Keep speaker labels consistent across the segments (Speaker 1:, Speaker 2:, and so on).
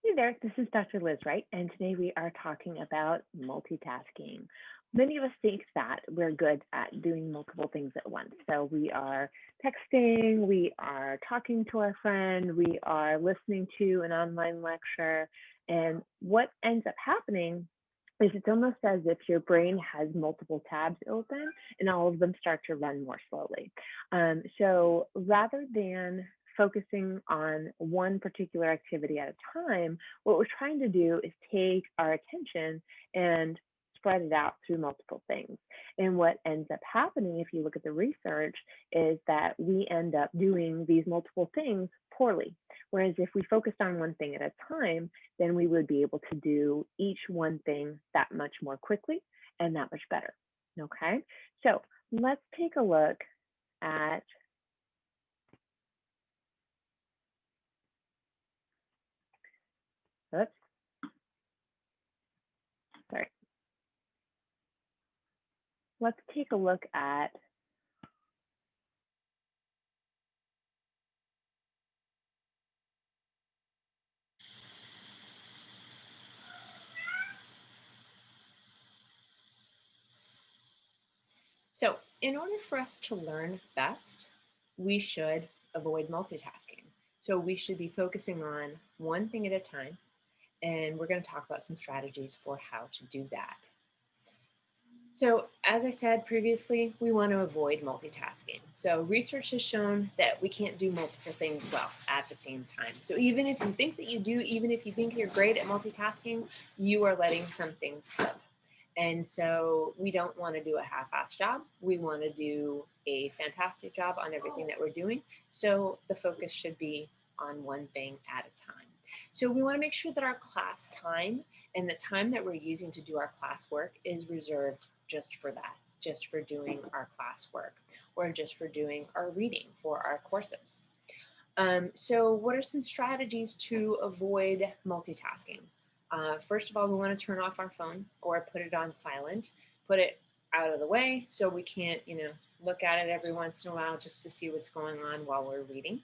Speaker 1: Hey there, this is Dr. Liz Wright, and today we are talking about multitasking. Many of us think that we're good at doing multiple things at once. So we are texting, we are talking to our friend, we are listening to an online lecture, and what ends up happening is it's almost as if your brain has multiple tabs open and all of them start to run more slowly. So rather than focusing on one particular activity at a time, what we're trying to do is take our attention and spread it out through multiple things. And what ends up happening, if you look at the research, is that we end up doing these multiple things poorly. Whereas if we focused on one thing at a time, then we would be able to do each one thing that much more quickly and that much better. Okay, so let's take a look at, oops, sorry, let's take a look at,
Speaker 2: So, in order for us to learn best, we should avoid multitasking. So, we should be focusing on one thing at a time, and we're going to talk about some strategies for how to do that. So, as I said previously, we want to avoid multitasking. So, research has shown that we can't do multiple things well at the same time. So, even if you think that you do, even if you think you're great at multitasking, you are letting some things slip. And so we don't want to do a half-assed job. We want to do a fantastic job on everything that we're doing. So the focus should be on one thing at a time. So we want to make sure that our class time and the time that we're using to do our classwork is reserved just for that, just for doing our classwork or just for doing our reading for our courses. So what are some strategies to avoid multitasking? First of all, we want to turn off our phone or put it on silent, put it out of the way so we can't, look at it every once in a while just to see what's going on while we're reading.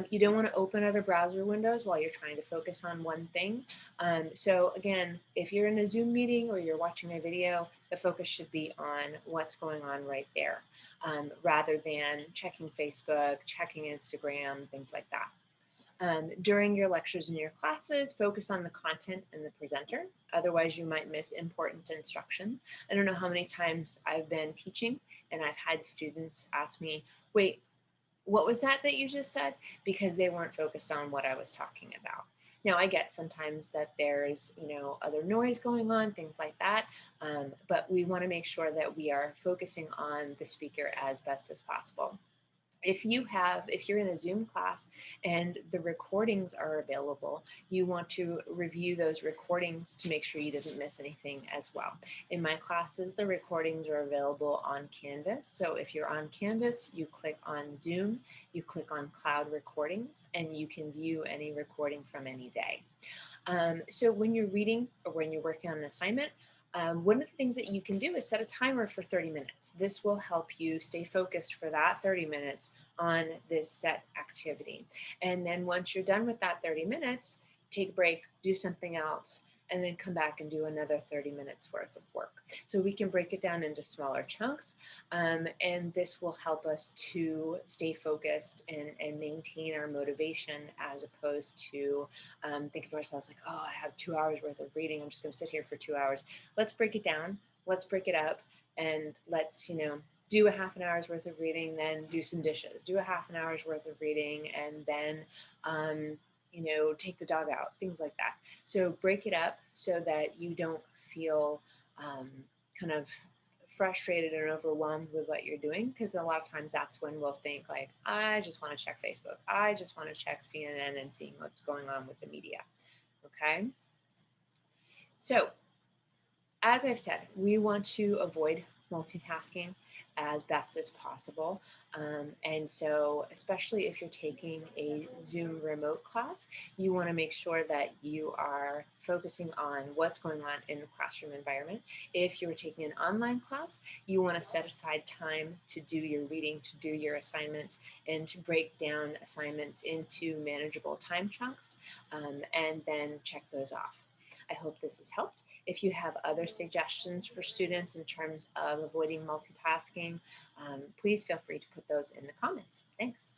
Speaker 2: You don't want to open other browser windows while you're trying to focus on one thing. So again, if you're in a Zoom meeting or you're watching a video, the focus should be on what's going on right there, rather than checking Facebook, checking Instagram, things like that. During your lectures and your classes, focus on the content and the presenter. Otherwise, you might miss important instructions. I don't know how many times I've been teaching and I've had students ask me, wait, what was that you just said? Because they weren't focused on what I was talking about. Now, I get sometimes that there's, other noise going on, things like that, but we want to make sure that we are focusing on the speaker as best as possible. If you're in a Zoom class and the recordings are available, you want to review those recordings to make sure you didn't miss anything as well. In my classes, the recordings are available on Canvas. So if you're on Canvas, you click on Zoom, you click on Cloud Recordings, and you can view any recording from any day. So when you're reading or when you're working on an assignment, one of the things that you can do is set a timer for 30 minutes. This will help you stay focused for that 30 minutes on this set activity. And then once you're done with that 30 minutes, take a break, do something else, and then come back and do another 30 minutes worth of work. So we can break it down into smaller chunks, and this will help us to stay focused and maintain our motivation as opposed to thinking to ourselves like, oh, I have 2 hours worth of reading. I'm just going to sit here for 2 hours. Let's break it down. Let's break it up, and let's, do a half an hour's worth of reading, then do some dishes, do a half an hour's worth of reading, and then, take the dog out, things like that. So break it up so that you don't feel kind of frustrated and overwhelmed with what you're doing, because a lot of times that's when we'll think like, I just want to check Facebook, I just want to check CNN and seeing what's going on with the media. Okay, so as I've said, we want to avoid multitasking, as best as possible. And so, especially if you're taking a Zoom remote class, you want to make sure that you are focusing on what's going on in the classroom environment. If you're taking an online class, you want to set aside time to do your reading, to do your assignments, and to break down assignments into manageable time chunks, and then check those off. I hope this has helped. If you have other suggestions for students in terms of avoiding multitasking, please feel free to put those in the comments. Thanks.